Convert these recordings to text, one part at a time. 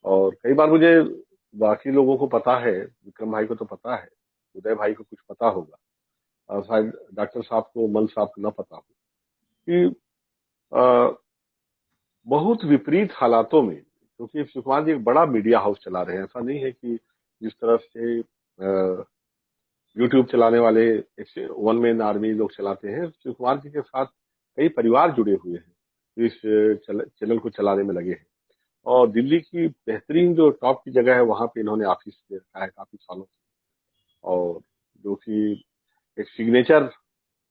और कई बार मुझे बाकी लोगों को पता है, विक्रम भाई को तो पता है, उदय भाई को कुछ पता होगा और शायद डॉक्टर साहब को, मल साहब को न पता हो कि अ, बहुत विपरीत हालातों में, क्योंकि शिव कुमार जी एक बड़ा मीडिया हाउस चला रहे हैं। ऐसा नहीं है कि जिस तरह से यूट्यूब चलाने वाले वन मैन आर्मी लोग चलाते हैं, शिव कुमार जी के साथ कई परिवार जुड़े हुए हैं, जो इस चैनल को चलाने में लगे हैं। और दिल्ली की बेहतरीन जो टॉप की जगह है, वहां पे इन्होंने ऑफिस ले रखा है काफी सालों से। और जो कि एक सिग्नेचर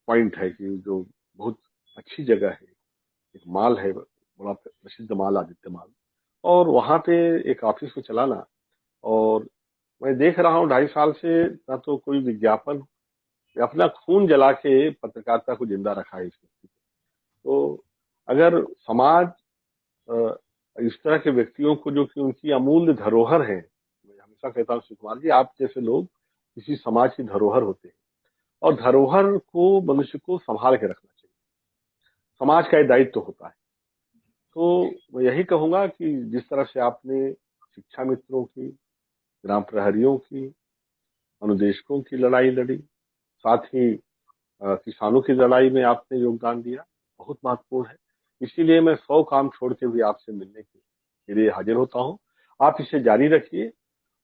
पॉइंट है कि जो बहुत अच्छी जगह है, एक माल है, बड़ा प्रसिद्ध माल, आदित्य माल। और वहां पे एक ऑफिस को चलाना, और मैं देख रहा हूँ 2.5 साल से ना तो कोई विज्ञापन, अपना खून जला के पत्रकारिता को जिंदा रखा है इस व्यक्ति ने। तो अगर समाज अ, इस तरह के व्यक्तियों को, जो कि उनकी अमूल्य धरोहर है, मैं हमेशा कहता हूँ शिव कुमार जी, आप जैसे लोग किसी समाज की धरोहर होते हैं, और धरोहर को मनुष्य को संभाल के रखना चाहिए, समाज का ये दायित्व होता है। तो मैं यही कहूंगा कि जिस तरह से आपने शिक्षा मित्रों की, ग्राम प्रहरियों की, अनुदेशकों की लड़ाई लड़ी, साथ ही किसानों की लड़ाई में आपने योगदान दिया, बहुत महत्वपूर्ण है। इसीलिए मैं 100 काम छोड़ के भी आपसे मिलने के लिए हाजिर होता हूँ। आप इसे जारी रखिए।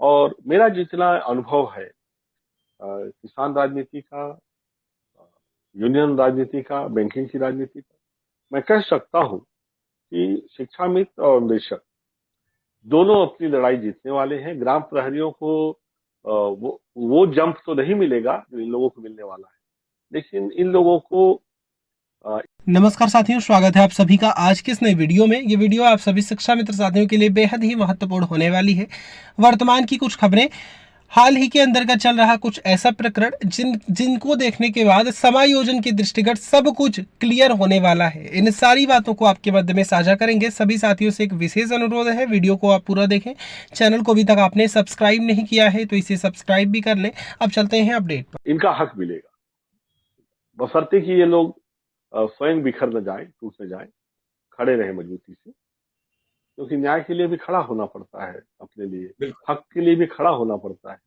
और मेरा जितना अनुभव है किसान राजनीति का, यूनियन राजनीति का, बैंकिंग की राजनीति का, मैं कह सकता हूँ कि शिक्षा मित्र और निदेशक दोनों अपनी लड़ाई जीतने वाले हैं। ग्राम प्रहरियों को वो जंप तो नहीं मिलेगा जो इन लोगों को मिलने वाला है, लेकिन इन लोगों को अ, नमस्कार साथियों, स्वागत है आप सभी का आज के इस नई वीडियो में। ये वीडियो आप सभी शिक्षा मित्र साथियों के लिए बेहद ही महत्वपूर्ण होने वाली है। वर्तमान की कुछ खबरें, हाल ही के अंदर का चल रहा कुछ ऐसा प्रकरण जिनको देखने के बाद समायोजन के दृष्टिगत सब कुछ क्लियर होने वाला है। इन सारी बातों को आपके मध्य में साझा करेंगे। सभी साथियों से एक विशेष अनुरोध है, वीडियो को आप पूरा देखें। चैनल को अभी तक आपने सब्सक्राइब नहीं किया है तो इसे सब्सक्राइब भी कर लें। अब चलते हैं अपडेट पर। इनका हक मिलेगा, बशर्ते कि ये लोग स्वयं बिखर न जाए, टूट न जाए, खड़े रहे मजबूती से। क्योंकि न्याय के लिए भी खड़ा होना पड़ता है अपने लिए, बिल्कुल। हक के लिए भी खड़ा होना पड़ता है।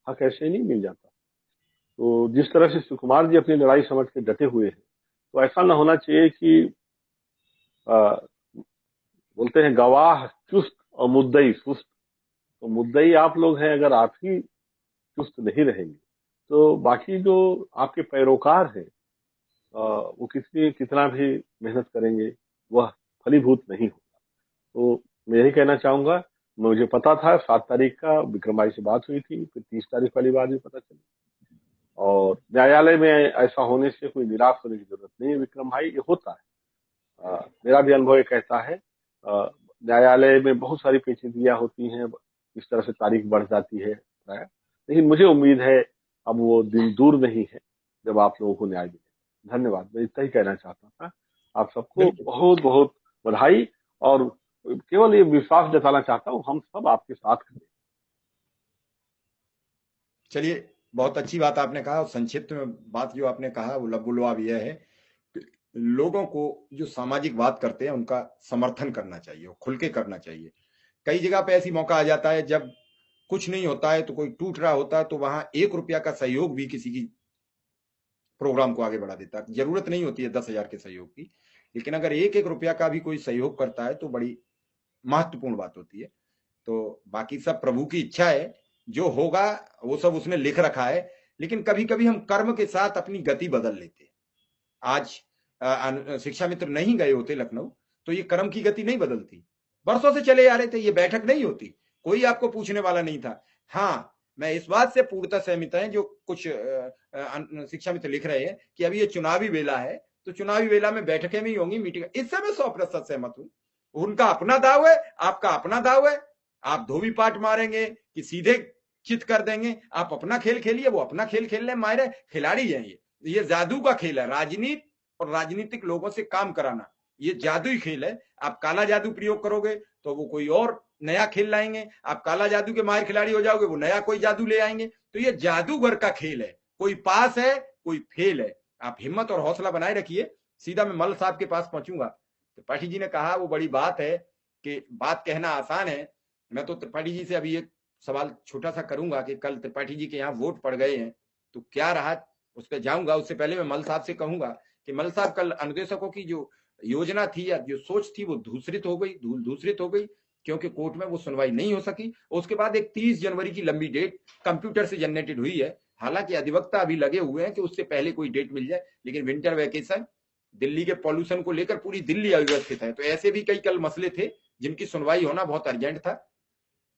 हक ऐसे ही नहीं मिल जाता। तो जिस तरह से सुकुमार जी अपनी लड़ाई समझ के डटे हुए हैं, तो ऐसा न होना चाहिए कि आ, बोलते हैं गवाह चुस्त और मुद्दई सुस्त। तो मुद्दई आप लोग हैं, अगर आप ही चुस्त नहीं रहेंगे तो बाकी जो आपके पैरोकार हैं वो कितना भी मेहनत करेंगे, वह फलीभूत नहीं होगा। तो मैं यही कहना चाहूंगा, मुझे पता था 7 तारीख का विक्रम भाई से बात हुई थी, फिर 30 तारीख वाली बात भी पता चली। और न्यायालय में ऐसा होने से कोई निराश होने की जरूरत नहीं है विक्रम भाई, ये होता है। मेरा भी अनुभव ये कहता है। न्यायालय में बहुत सारी पेचीदगियां होती हैं, इस तरह से तारीख बढ़ जाती है, लेकिन मुझे उम्मीद है अब वो दिन दूर नहीं है जब आप लोगों को न्याय मिलेगा। धन्यवाद, मैं इतना ही कहना चाहता था। आप सबको बिल्कुल। बहुत बहुत बधाई। और केवल ये विश्वास जताना चाहता हूँ, हम सब आपके साथ खड़े हैं। चलिए, बहुत अच्छी बात आपने कहा और संक्षिप्त में बात जो आपने कहा वो लबुलवाब यह है कि लोगों को जो सामाजिक बात करते हैं उनका समर्थन करना चाहिए और खुल के करना चाहिए। कई जगह पे ऐसी मौका आ जाता है जब कुछ नहीं होता है तो कोई टूट रहा होता है तो वहां 1 रुपया का सहयोग भी किसी की प्रोग्राम को आगे बढ़ा देता है। जरूरत नहीं होती है 10,000 के सहयोग की, लेकिन अगर 1-1 रुपया का भी कोई सहयोग करता है तो बड़ी महत्वपूर्ण बात होती है। तो बाकी सब प्रभु की इच्छा है, जो होगा वो सब उसने लिख रखा है। लेकिन कभी कभी हम कर्म के साथ अपनी गति बदल लेते हैं। आज शिक्षा मित्र नहीं गए होते लखनऊ तो ये कर्म की गति नहीं बदलती। वर्षों से चले आ रहे थे, ये बैठक नहीं होती, कोई आपको पूछने वाला नहीं था। हाँ, मैं इस बात से पूर्णतः सहमत है जो कुछ शिक्षा मित्र लिख रहे हैं कि अभी ये चुनावी वेला है तो चुनावी वेला में बैठकें भी होंगी, मीटिंग, इससे मैं 100% सहमत हूं। उनका अपना दाव है, आपका अपना दाव है। आप धोबी पाट मारेंगे कि सीधे चित कर देंगे, आप अपना खेल खेलिए, वो अपना खेल खेल ले। मायरे खिलाड़ी हैं ये जादू का खेल है। राजनीति और राजनीतिक लोगों से काम कराना ये जादुई खेल है। आप काला जादू प्रयोग करोगे तो वो कोई और नया खेल लाएंगे, आप काला जादू के माहिर खिलाड़ी हो जाओगे, वो नया कोई जादू ले आएंगे। तो ये जादूगर का खेल है, कोई पास है कोई फेल है। आप हिम्मत और हौसला बनाए रखिए। सीधा मैं मल साहब के पास पहुंचूंगा। तो पाठी जी ने कहा वो बड़ी बात है कि बात कहना आसान है, मैं तो त्रिपाठी जी से अभी एक सवाल छोटा सा करूंगा कि कल त्रिपाठी जी के यहाँ वोट पड़ गए हैं तो क्या रहा, उस पर जाऊंगा। उससे पहले मैं मल साहब से कहूंगा कि मल साहब, कल अनुदेशकों की जो योजना थी या जो सोच थी वो दूसरित हो गई क्योंकि कोर्ट में वो सुनवाई नहीं हो सकी। उसके बाद एक 30 जनवरी की लंबी डेट कंप्यूटर से जनरेटेड हुई है। हालांकि अधिवक्ता अभी लगे हुए हैं कि उससे पहले कोई डेट मिल जाए, लेकिन विंटर वैकेशन, दिल्ली के पॉल्यूशन को लेकर पूरी दिल्ली अव्यवस्थित है। तो ऐसे भी कई कल मसले थे जिनकी सुनवाई होना बहुत अर्जेंट था।